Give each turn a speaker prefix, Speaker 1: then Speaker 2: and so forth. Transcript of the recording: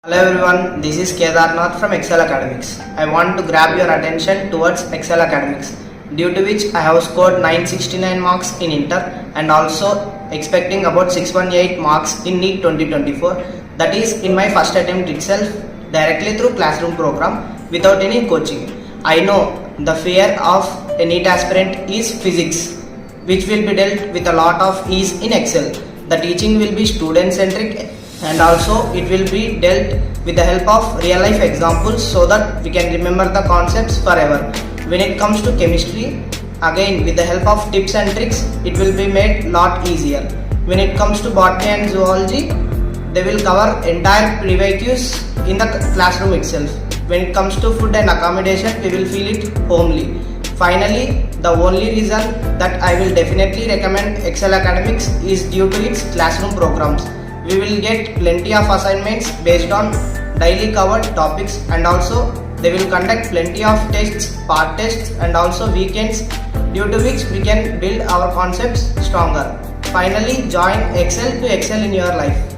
Speaker 1: Hello everyone, this is Kedarnath from Excel Academics. I want to grab your attention towards Excel Academics, due to which I have scored 969 marks in Inter and also expecting about 618 marks in NEET 2024. That is in my first attempt itself, directly through classroom program without any coaching. I know the fear of a NEET aspirant is physics, which will be dealt with a lot of ease in Excel. The teaching will be student centric and also it will be dealt with the help of real life examples so that we can remember the concepts forever. When it comes to chemistry, again with the help of tips and tricks, it will be made lot easier. When it comes to botany and zoology, they will cover entire previews in the classroom itself. When it comes to food and accommodation, we will feel it homely. Finally, the only reason that I will definitely recommend Excel Academics is due to its classroom programs. We will get plenty of assignments based on daily covered topics, and also they will conduct plenty of tests, part tests and also weekends, due to which we can build our concepts stronger. Finally, join Excel to excel in your life.